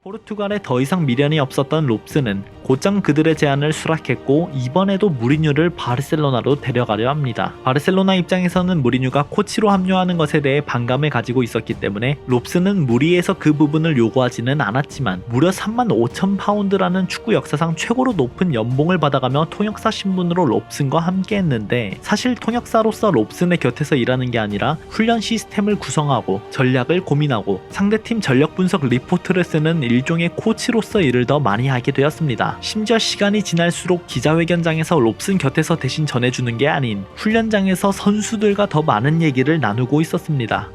포르투갈에 더 이상 미련이 없었던 롭스는 곧장 그들의 제안을 수락했고 이번에도 무리뉴를 바르셀로나로 데려가려 합니다. 바르셀로나 입장에서는 무리뉴가 코치로 합류하는 것에 대해 반감을 가지고 있었기 때문에 롭스는 무리에서 그 부분을 요구하지는 않았지만 무려 35,000파운드라는 축구 역사상 최고로 높은 연봉을 받아가며 통역사 신분으로 롭슨과 함께했는데, 사실 통역사로서 롭슨의 곁에서 일하는 게 아니라 훈련 시스템을 구성하고 전략을 고민하고 상대팀 전력 분석 리포트를 쓰는 일종의 코치로서 일을 더 많이 하게 되었습니다. 심지어 시간이 지날수록 기자회견장에서 롭슨 곁에서 대신 전해주는 게 아닌 훈련장에서 선수들과 더 많은 얘기를 나누고 있었습니다.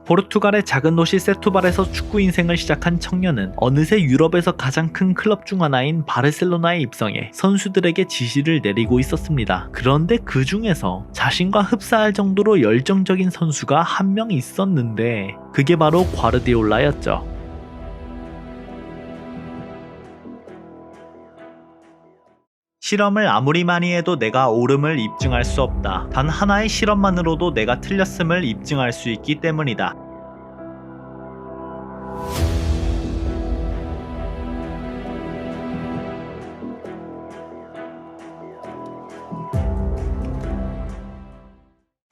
포르투갈의 작은 도시 세투발에서 축구 인생을 시작한 청년은 어느새 유럽에서 가장 큰 클럽 중 하나인 바르셀로나에 입성해 선수들에게 지시를 내리고 있었습니다. 그런데 그 중에서 자신과 흡사할 정도로 열정적인 선수가 한 명 있었는데 그게 바로 과르디올라였죠. 실험을 아무리 많이 해도 내가 옳음을 입증할 수 없다. 단 하나의 실험만으로도 내가 틀렸음을 입증할 수 있기 때문이다.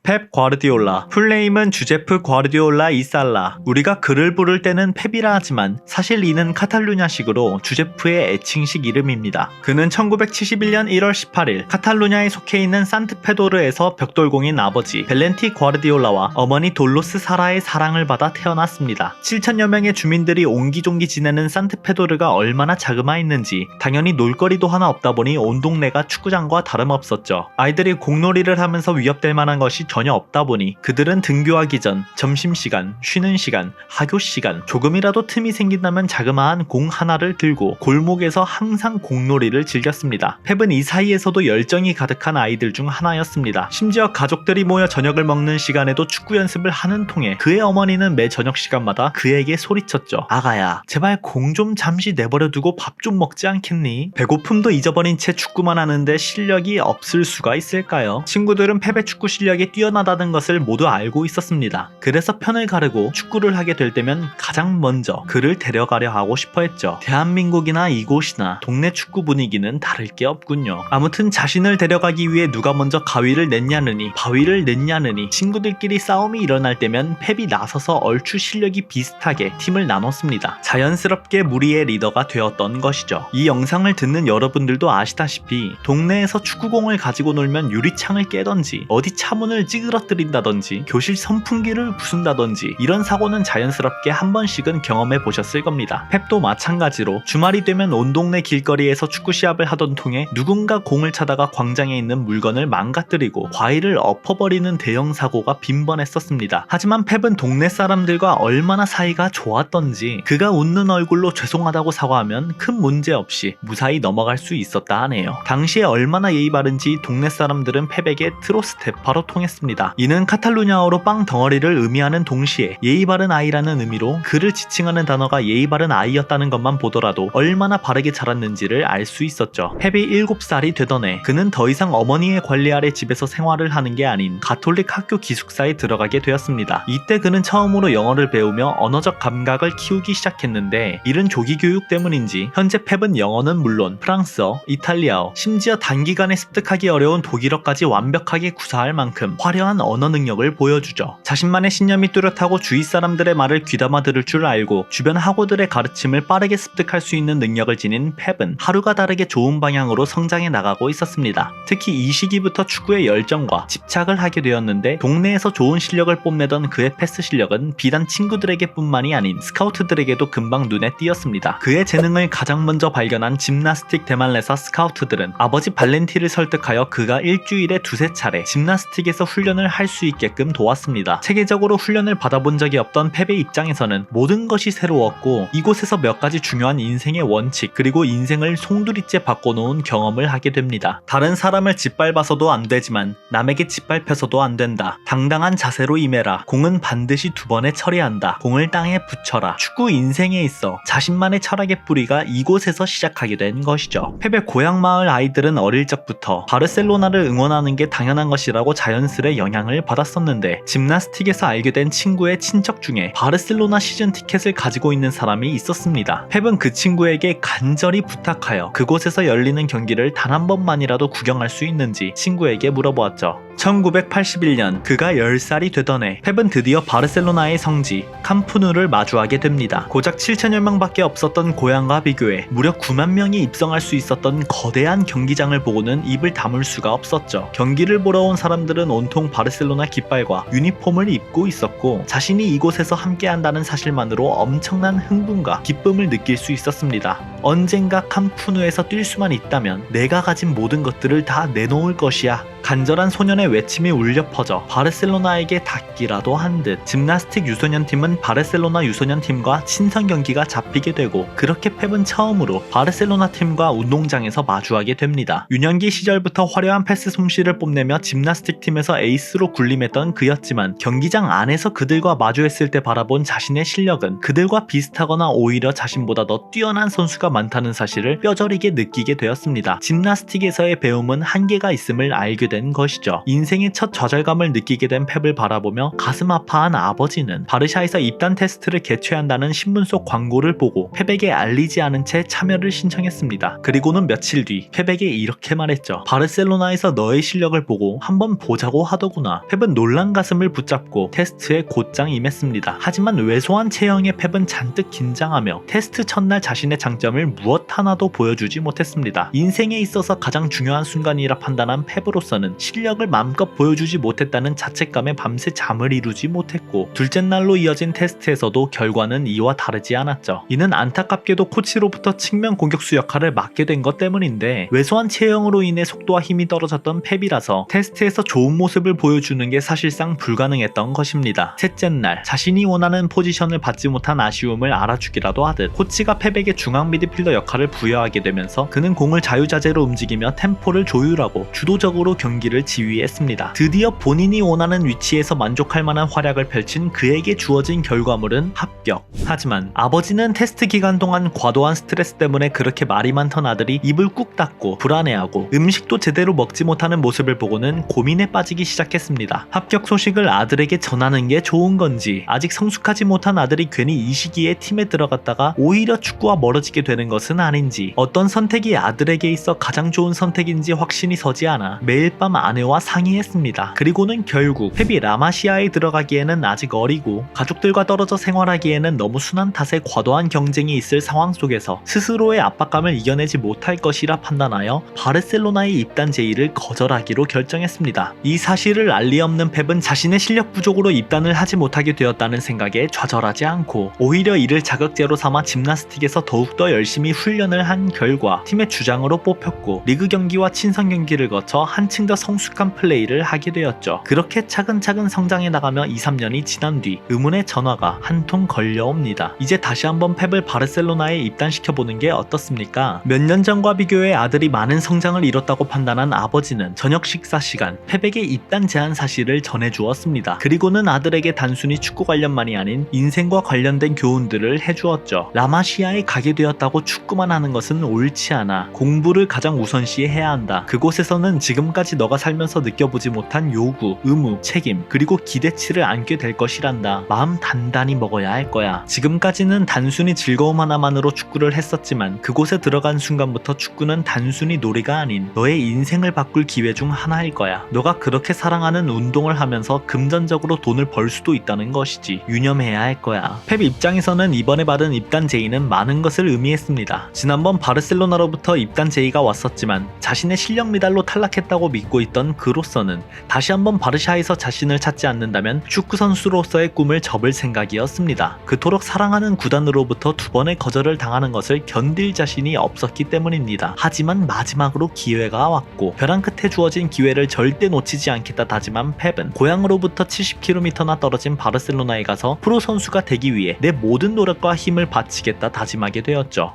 펩 과르디올라, 풀네임은 주제프 과르디올라 이살라. 우리가 그를 부를 때는 펩이라 하지만 사실 이는 카탈루냐식으로 주제프의 애칭식 이름입니다. 그는 1971년 1월 18일 카탈루냐에 속해 있는 산트페도르에서 벽돌공인 아버지 벨렌티 과르디올라와 어머니 돌로스 사라의 사랑을 받아 태어났습니다. 7천여 명의 주민들이 옹기종기 지내는 산트페도르가 얼마나 자그마했는지 당연히 놀거리도 하나 없다 보니 온 동네가 축구장과 다름없었죠. 아이들이 공놀이를 하면서 위협될 만한 것이 전혀 없다 보니 그들은 등교하기 전 점심시간, 쉬는 시간, 학교시간 조금이라도 틈이 생긴다면 자그마한 공 하나를 들고 골목에서 항상 공놀이를 즐겼습니다. 펩은 이 사이에서도 열정이 가득한 아이들 중 하나였습니다. 심지어 가족들이 모여 저녁을 먹는 시간에도 축구 연습을 하는 통에 그의 어머니는 매 저녁 시간마다 그에게 소리쳤죠. 아가야, 제발 공 좀 잠시 내버려두고 밥 좀 먹지 않겠니? 배고픔도 잊어버린 채 축구만 하는데 실력이 없을 수가 있을까요? 친구들은 펩의 축구 실력이 뛰어나다는 것을 모두 알고 있었습니다. 그래서 편을 가르고 축구를 하게 될 때면 가장 먼저 그를 데려가려 하고 싶어 했죠. 대한민국이나 이곳이나 동네 축구 분위기는 다를 게 없군요. 아무튼 자신을 데려가기 위해 누가 먼저 가위를 냈냐느니 바위를 냈냐느니 친구들끼리 싸움이 일어날 때면 펩이 나서서 얼추 실력이 비슷하게 팀을 나눴습니다. 자연스럽게 무리의 리더가 되었던 것이죠. 이 영상을 듣는 여러분들도 아시다시피 동네에서 축구공을 가지고 놀면 유리창을 깨던지 어디 차문을 찌그러뜨린다던지 교실 선풍기를 부순다던지 이런 사고는 자연스럽게 한 번씩은 경험해 보셨을 겁니다. 펩도 마찬가지로 주말이 되면 온 동네 길거리에서 축구 시합을 하던 통에 누군가 공을 차다가 광장에 있는 물건을 망가뜨리고 과일을 엎어버리는 대형 사고가 빈번했었습니다. 하지만 펩은 동네 사람들과 얼마나 사이가 좋았던지 그가 웃는 얼굴로 죄송하다고 사과하면 큰 문제 없이 무사히 넘어갈 수 있었다 하네요. 당시에 얼마나 예의 바른지 동네 사람들은 펩에게 트로스테파로 통했습니다. 이는 카탈루냐어로 빵 덩어리를 의미하는 동시에 예의 바른 아이라는 의미로 그를 지칭하는 단어가 예의 바른 아이였다는 것만 보더라도 얼마나 바르게 자랐는지를 알 수 있었죠. 펩이 7살이 되던 해 그는 더 이상 어머니의 관리 아래 집에서 생활을 하는 게 아닌 가톨릭 학교 기숙사에 들어가게 되었습니다. 이때 그는 처음으로 영어를 배우며 언어적 감각을 키우기 시작했는데 이른 조기 교육 때문인지 현재 펩은 영어는 물론 프랑스어, 이탈리아어, 심지어 단기간에 습득하기 어려운 독일어까지 완벽하게 구사할 만큼 화려한 언어 능력을 보여주죠. 자신만의 신념이 뚜렷하고 주위 사람들의 말을 귀담아 들을 줄 알고 주변 학우들의 가르침을 빠르게 습득할 수 있는 능력을 지닌 펩은 하루가 다르게 좋은 방향으로 성장해 나가고 있었습니다. 특히 이 시기부터 축구에 열정과 집착을 하게 되었는데 동네에서 좋은 실력을 뽐내던 그의 패스 실력은 비단 친구들에게 뿐만이 아닌 스카우트들에게도 금방 눈에 띄었습니다. 그의 재능을 가장 먼저 발견한 짐나스틱 대만레사 스카우트들은 아버지 발렌티를 설득하여 그가 일주일에 두세 차례 짐나스틱에서 훈련을 할 수 있게끔 도왔습니다. 체계적으로 훈련을 받아본 적이 없던 펩의 입장에서는 모든 것이 새로웠고 이곳에서 몇 가지 중요한 인생의 원칙 그리고 인생을 송두리째 바꿔놓은 경험을 하게 됩니다. 다른 사람을 짓밟아서도 안 되지만 남에게 짓밟혀서도 안 된다. 당당한 자세로 임해라. 공은 반드시 2번에 처리한다. 공을 땅에 붙여라. 축구 인생에 있어 자신만의 철학의 뿌리가 이곳에서 시작하게 된 것이죠. 펩의 고향 마을 아이들은 어릴 적부터 바르셀로나를 응원하는 게 당연한 것이라고 자연스레 선수들의 영향을 받았었는데 짐나스틱에서 알게 된 친구의 친척 중에 바르셀로나 시즌 티켓을 가지고 있는 사람이 있었습니다. 펩은 그 친구에게 간절히 부탁하여 그곳에서 열리는 경기를 단 한 번만이라도 구경할 수 있는지 친구에게 물어보았죠. 1981년 그가 10살이 되던 해 펩은 드디어 바르셀로나의 성지 캄프누를 마주하게 됩니다. 고작 7천여 명밖에 없었던 고향과 비교해 무려 9만 명이 입성할 수 있었던 거대한 경기장을 보고는 입을 다물 수가 없었죠. 경기를 보러 온 사람들은 온통 바르셀로나 깃발과 유니폼을 입고 있었고 자신이 이곳에서 함께한다는 사실만으로 엄청난 흥분과 기쁨을 느낄 수 있었습니다. 언젠가 캄프누에서 뛸 수만 있다면 내가 가진 모든 것들을 다 내놓을 것이야. 간절한 소년의 외침이 울려 퍼져 바르셀로나에게 닿기라도 한 듯 짐나스틱 유소년팀은 바르셀로나 유소년팀과 친선 경기가 잡히게 되고 그렇게 펩은 처음으로 바르셀로나 팀과 운동장에서 마주하게 됩니다. 유년기 시절부터 화려한 패스 솜씨를 뽐내며 짐나스틱 팀에서 에이스로 군림했던 그였지만 경기장 안에서 그들과 마주했을 때 바라본 자신의 실력은 그들과 비슷하거나 오히려 자신보다 더 뛰어난 선수가 많다는 사실을 뼈저리게 느끼게 되었습니다. 짐나스틱에서의 배움은 한계가 있음을 알게 된 것이죠. 인생의 첫 좌절감을 느끼게 된 펩을 바라보며 가슴 아파한 아버지는 바르샤에서 입단 테스트를 개최한다는 신문 속 광고를 보고 펩에게 알리지 않은 채 참여를 신청했습니다. 그리고는 며칠 뒤 펩에게 이렇게 말했죠. 바르셀로나에서 너의 실력을 보고 한번 보자고 하더구나. 펩은 놀란 가슴을 붙잡고 테스트에 곧장 임했습니다. 하지만 왜소한 체형의 펩은 잔뜩 긴장하며 테스트 첫날 자신의 장점을 무엇 하나도 보여주지 못했습니다. 인생에 있어서 가장 중요한 순간이라 판단한 펩으로서는 실력을 마음껏 보여주지 못했다는 자책감에 밤새 잠을 이루지 못했고 둘째 날로 이어진 테스트에서도 결과는 이와 다르지 않았죠. 이는 안타깝게도 코치로부터 측면 공격수 역할을 맡게 된 것 때문인데 왜소한 체형으로 인해 속도와 힘이 떨어졌던 펩이라서 테스트에서 좋은 모습을 보여주는 게 사실상 불가능했던 것입니다. 셋째 날 자신이 원하는 포지션을 받지 못한 아쉬움을 알아주기라도 하듯 코치가 펩에게 중앙 미드필더 역할을 부여하게 되면서 그는 공을 자유자재로 움직이며 템포를 조율하고 주도적으로 경기를 지휘했습니다. 드디어 본인이 원하는 위치에서 만족할 만한 활약을 펼친 그에게 주어진 결과물은 합격. 하지만 아버지는 테스트 기간 동안 과도한 스트레스 때문에 그렇게 말이 많던 아들이 입을 꾹 닫고 불안해하고 음식도 제대로 먹지 못하는 모습을 보고는 고민에 빠지기 시작했습니다. 합격 소식을 아들에게 전하는 게 좋은 건지 아직 성숙하지 못한 아들이 괜히 이 시기에 팀에 들어갔다가 오히려 축구와 멀어지게 되는 것은 아닌지 어떤 선택이 아들에게 있어 가장 좋은 선택인지 확신이 서지 않아 매일 밤 아내와 상의했습니다. 그리고는 결국 펩이 라마시아에 들어가기에는 아직 어리고 가족들과 떨어져 생활하기에는 너무 순한 탓에 과도한 경쟁이 있을 상황 속에서 스스로의 압박감을 이겨내지 못할 것이라 판단하여 바르셀로나의 입단 제의를 거절하기로 결정했습니다. 이 사실을 알리 없는 펩은 자신의 실력 부족으로 입단을 하지 못하게 되었다는 생각에 좌절하지 않고 오히려 이를 자극제로 삼아 짐나스틱에서 더욱더 열심히 훈련을 한 결과 팀의 주장으로 뽑혔고 리그 경기와 친선 경기를 거쳐 한층 더 성숙한 플레이를 하게 되었죠. 그렇게 차근차근 성장해 나가며 2-3년이 지난 뒤 의문의 전화가 한 통 걸려옵니다. 이제 다시 한번 펩을 바르셀로나에 입단시켜보는 게 어떻습니까? 몇 년 전과 비교해 아들이 많은 성장을 이뤘다고 판단한 아버지는 저녁 식사 시간 펩에게 입단 제안 사실을 전해주었습니다. 그리고는 아들에게 단순히 축구 관련만이 아닌 인생과 관련된 교훈들을 해주었죠. 라마시아에 가게 되었다고 축구만 하는 것은 옳지 않아. 공부를 가장 우선시해야 한다. 그곳에서는 지금까지 너가 살면서 느껴보지 못한 요구, 의무, 책임, 그리고 기대치를 안게 될 것이란다. 마음 단단히 먹어야 할 거야. 지금까지는 단순히 즐거움 하나만으로 축구를 했었지만 그곳에 들어간 순간부터 축구는 단순히 놀이가 아닌 너의 인생을 바꿀 기회 중 하나일 거야. 너가 그렇게 사랑하는 운동을 하면서 금전적으로 돈을 벌 수도 있다는 것이지. 유념해야 할 거야. 펩 입장에서는 이번에 받은 입단 제의는 많은 것을 의미했습니다. 지난번 바르셀로나로부터 입단 제의가 왔었지만 자신의 실력 미달로 탈락했다고 믿고 있던 그로서는 다시 한번 바르샤에서 자신을 찾지 않는다면 축구 선수로서의 꿈을 접을 생각이었습니다. 그토록 사랑하는 구단으로부터 2번의 거절을 당하는 것을 견딜 자신이 없었기 때문입니다. 하지만 마지막으로 기회가 왔고 벼랑 끝에 주어진 기회를 절대 놓치지 않겠다 다짐한 펩은 고향으로부터 70km나 떨어진 바르셀로나에 가서 프로 선수가 되기 위해 내 모든 노력과 힘을 바치겠다 다짐하게 되었죠.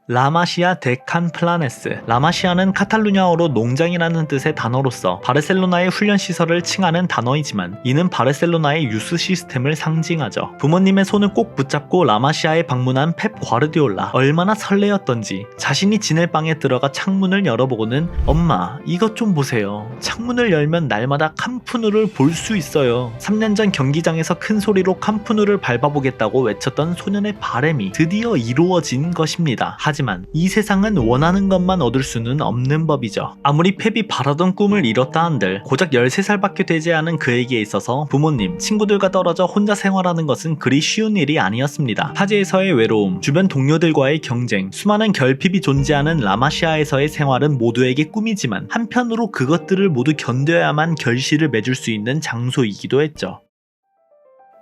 라마시아 데 칸플라네스. 라마시아는 카탈루냐어로 농장이라는 뜻의 단어로서 바르셀로나의 훈련시설을 칭하는 단어이지만 이는 바르셀로나의 유스 시스템을 상징하죠. 부모님의 손을 꼭 붙잡고 라마시아에 방문한 펩 과르디올라. 얼마나 설레었던지 자신이 지낼 방에 들어가 창문을 열어보고는 엄마 이것 좀 보세요. 창문을 열면 날마다 캄프누를 볼 수 있어요. 3년 전 경기장에서 큰 소리로 캄프누를 밟아보겠다고 외쳤던 소년의 바람이 드디어 이루어진 것입니다. 하지만 이 세상은 원하는 것만 얻을 수는 없는 법이죠. 아무리 펩이 바라던 꿈을 이뤘다 한들 고작 13살밖에 되지 않은 그에게 있어서 부모님, 친구들과 떨어져 혼자 생활하는 것은 그리 쉬운 일이 아니었습니다. 타지에서의 외로움, 주변 동료들과의 경쟁, 수많은 결핍이 존재하는 라마시아에서의 생활은 모두에게 꿈이지만 한편으로 그것들을 모두 견뎌야만 결실을 맺을 수 있는 장소이기도 했죠.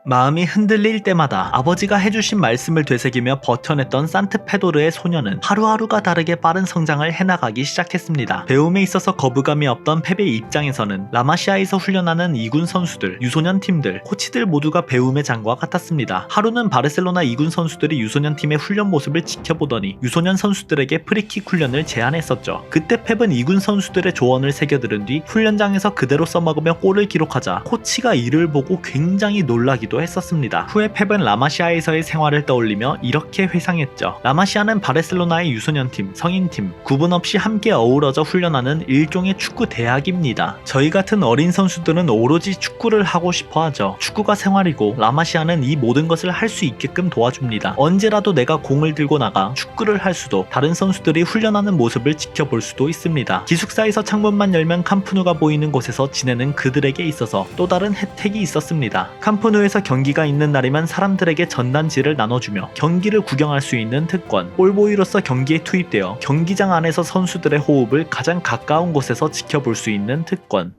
마음이 흔들릴 때마다 아버지가 해주신 말씀을 되새기며 버텨냈던 산트페도르의 소녀는 하루하루가 다르게 빠른 성장을 해나가기 시작했습니다. 배움에 있어서 거부감이 없던 펩의 입장에서는 라마시아에서 훈련하는 2군 선수들, 유소년 팀들, 코치들 모두가 배움의 장과 같았습니다. 하루는 바르셀로나 2군 선수들이 유소년 팀의 훈련 모습을 지켜보더니 유소년 선수들에게 프리킥 훈련을 제안했었죠. 그때 펩은 2군 선수들의 조언을 새겨들은 뒤 훈련장에서 그대로 써먹으며 골을 기록하자 코치가 이를 보고 굉장히 놀라기도 했었습니다. 후에 펩은 라마시아에서의 생활을 떠올리며 이렇게 회상했죠. 라마시아는 바르셀로나의 유소년팀, 성인팀 구분 없이 함께 어우러져 훈련하는 일종의 축구 대학입니다. 저희 같은 어린 선수들은 오로지 축구를 하고 싶어 하죠. 축구가 생활이고 라마시아는 이 모든 것을 할 수 있게끔 도와줍니다. 언제라도 내가 공을 들고 나가 축구를 할 수도 다른 선수들이 훈련하는 모습을 지켜볼 수도 있습니다. 기숙사에서 창문만 열면 캄프누가 보이는 곳에서 지내는 그들에게 있어서 또 다른 혜택이 있었습니다. 캄프누에서 경기가 있는 날이면 사람들에게 전단지를 나눠주며 경기를 구경할 수 있는 특권, 볼보이로서 경기에 투입되어 경기장 안에서 선수들의 호흡을 가장 가까운 곳에서 지켜볼 수 있는 특권.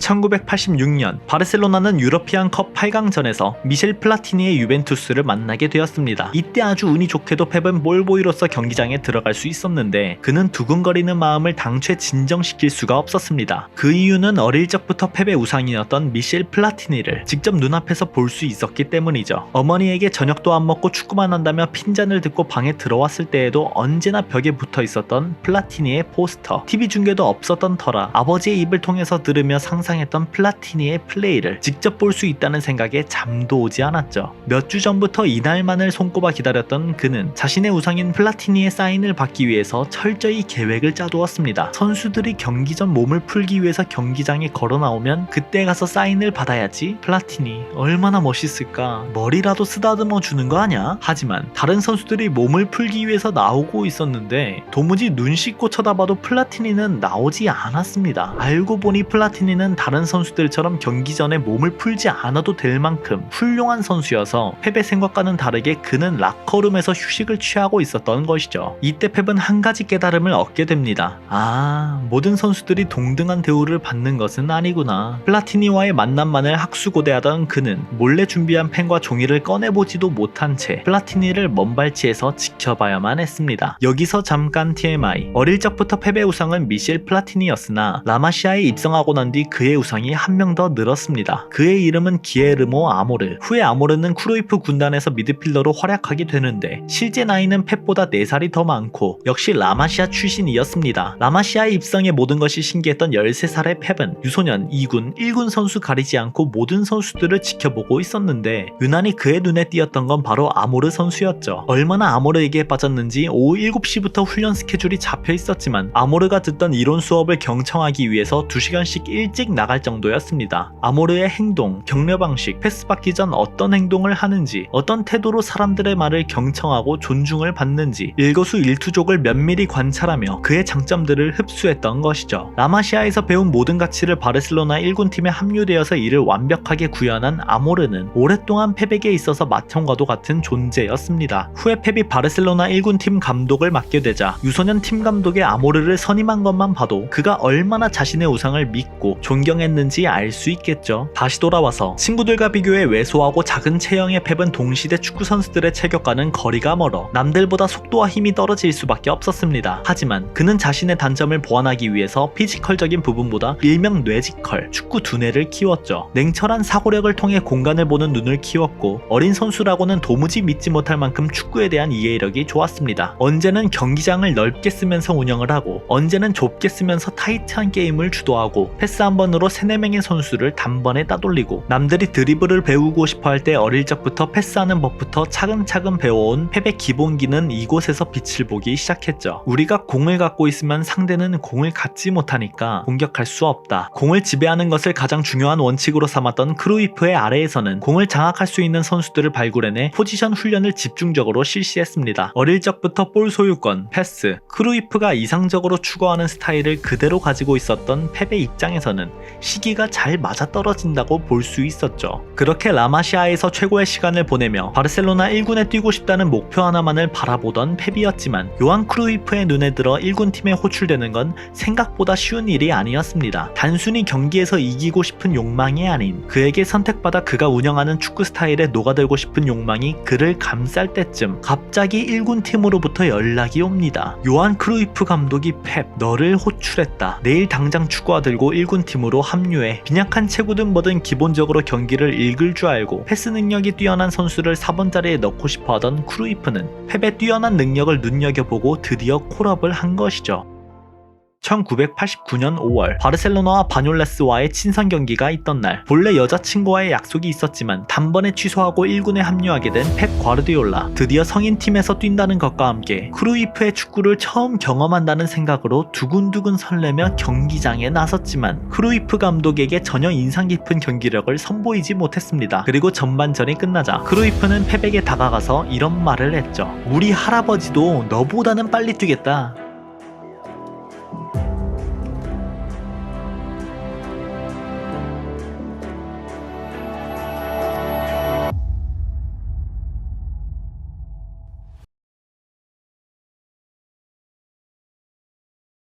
1986년 바르셀로나는 유러피안컵 8강전에서 미셸 플라티니의 유벤투스를 만나게 되었습니다. 이때 아주 운이 좋게도 펩은 볼보이로서 경기장에 들어갈 수 있었는데 그는 두근거리는 마음을 당최 진정시킬 수가 없었습니다. 그 이유는 어릴 적부터 펩의 우상이었던 미셸 플라티니를 직접 눈앞에서 볼 수 있었기 때문이죠. 어머니에게 저녁도 안 먹고 축구만 한다며 핀잔을 듣고 방에 들어왔을 때에도 언제나 벽에 붙어 있었던 플라티니의 포스터, TV 중계도 없었던 터라 아버지의 입을 통해서 들으며 상상했던 플라티니의 플레이를 직접 볼 수 있다는 생각에 잠도 오지 않았죠. 몇 주 전부터 이날만을 손꼽아 기다렸던 그는 자신의 우상인 플라티니의 사인을 받기 위해서 철저히 계획을 짜두었습니다. 선수들이 경기 전 몸을 풀기 위해서 경기장에 걸어 나오면 그때 가서 사인을 받아야지. 플라티니 얼마나 멋있을까. 머리라도 쓰다듬어 주는 거 아냐? 하지만 다른 선수들이 몸을 풀기 위해서 나오고 있었는데 도무지 눈 씻고 쳐다봐도 플라티니는 나오지 않았습니다. 알고 보니 플라티니는 다른 선수들처럼 경기 전에 몸을 풀지 않아도 될 만큼 훌륭한 선수여서 펩의 생각과는 다르게 그는 락커룸에서 휴식을 취하고 있었던 것이죠. 이때 펩은 한 가지 깨달음을 얻게 됩니다. 모든 선수들이 동등한 대우를 받는 것은 아니구나. 플라티니와의 만남만을 학수고대하던 그는 몰래 준비한 펜과 종이를 꺼내보지도 못한 채 플라티니를 먼발치에서 지켜봐야만 했습니다. 여기서 잠깐 TMI. 어릴 적부터 펩의 우상은 미셸 플라티니였으나 라마시아에 입성하고 난 뒤 그의 우상이 한 명 더 늘었습니다. 그의 이름은 기에르모 아모르. 후에 아모르는 크루이프 군단에서 미드필더로 활약하게 되는데 실제 나이는 펩보다 4살이 더 많고 역시 라마시아 출신이었습니다. 라마시아에 입성의 모든 것이 신기했던 13살의 펩은 유소년, 2군, 1군 선수 가리지 않고 모든 선수들을 지켜보고 있었는데 유난히 그의 눈에 띄었던 건 바로 아모르 선수였죠. 얼마나 아모르에게 빠졌는지 오후 7시부터 훈련 스케줄이 잡혀 있었지만 아모르가 듣던 이론 수업을 경청하기 위해서 2시간씩 일찍 나갈 정도였습니다. 아모르의 행동, 격려 방식, 패스 받기 전 어떤 행동을 하는지, 어떤 태도로 사람들의 말을 경청하고 존중을 받는지 일거수일투족을 면밀히 관찰하며 그의 장점들을 흡수했던 것이죠. 라마시아에서 배운 모든 가치를 바르셀로나 1군 팀에 합류되어서 이를 완벽하게 구현한 아모르는 오랫동안 펩에게 있어서 맏형과도 같은 존재였습니다. 후에 펩이 바르셀로나 1군 팀 감독을 맡게 되자 유소년 팀 감독의 아모르를 선임한 것만 봐도 그가 얼마나 자신의 우상을 믿고 존경했는지 알 수 있겠죠. 다시 돌아와서 친구들과 비교해 왜소하고 작은 체형의 펩은 동시대 축구 선수들의 체격과는 거리가 멀어 남들보다 속도와 힘이 떨어질 수밖에 없었습니다. 하지만 그는 자신의 단점을 보완하기 위해서 피지컬적인 부분보다 일명 뇌지컬, 축구 두뇌를 키웠죠. 냉철한 사고력을 통해 공간을 보는 눈을 키웠고 어린 선수라고는 도무지 믿지 못할 만큼 축구에 대한 이해력이 좋았습니다. 언제는 경기장을 넓게 쓰면서 운영을 하고 언제는 좁게 쓰면서 타이트한 게임을 주도하고 패스 한 번으로 3-4명의 선수를 단번에 따돌리고 남들이 드리블을 배우고 싶어 할 때 어릴 적부터 패스하는 법부터 차근차근 배워온 펩의 기본기는 이곳에서 빛을 보기 시작했죠. 우리가 공을 갖고 있으면 상대는 공을 갖지 못하니까 공격할 수 없다. 공을 지배하는 것을 가장 중요한 원칙으로 삼았던 크루이프의 아래에서는 공을 장악할 수 있는 선수들을 발굴해내 포지션 훈련을 집중적으로 실시했습니다. 어릴 적부터 볼 소유권, 패스, 크루이프가 이상적으로 추구하는 스타일을 그대로 가지고 있었던 펩의 입장에서는 시기가 잘 맞아떨어진다고 볼 수 있었죠. 그렇게 라마시아에서 최고의 시간을 보내며 바르셀로나 1군에 뛰고 싶다는 목표 하나만을 바라보던 펩이었지만 요한 크루이프의 눈에 들어 1군 팀에 호출되는 건 생각보다 쉬운 일이 아니었습니다. 단순히 경기에서 이기고 싶은 욕망이 아닌 그에게 선택받아 그가 운영하는 축구 스타일에 녹아들고 싶은 욕망이 그를 감쌀 때쯤 갑자기 1군 팀으로부터 연락이 옵니다. 요한 크루이프 감독이 펩, 너를 호출했다. 내일 당장 축구화 들고 1군 팀으로 합류해. 빈약한 체구든 뭐든 기본적으로 경기를 읽을 줄 알고 패스 능력이 뛰어난 선수를 4번 자리에 넣고 싶어 하던 크루이프는 펩의 뛰어난 능력을 눈여겨보고 드디어 콜업을 한 것이죠. 1989년 5월 바르셀로나와 바뇰레스와의 친선 경기가 있던 날 본래 여자친구와의 약속이 있었지만 단번에 취소하고 1군에 합류하게 된 펩 과르디올라. 드디어 성인팀에서 뛴다는 것과 함께 크루이프의 축구를 처음 경험한다는 생각으로 두근두근 설레며 경기장에 나섰지만 크루이프 감독에게 전혀 인상 깊은 경기력을 선보이지 못했습니다. 그리고 전반전이 끝나자 크루이프는 펩에게 다가가서 이런 말을 했죠. 우리 할아버지도 너보다는 빨리 뛰겠다.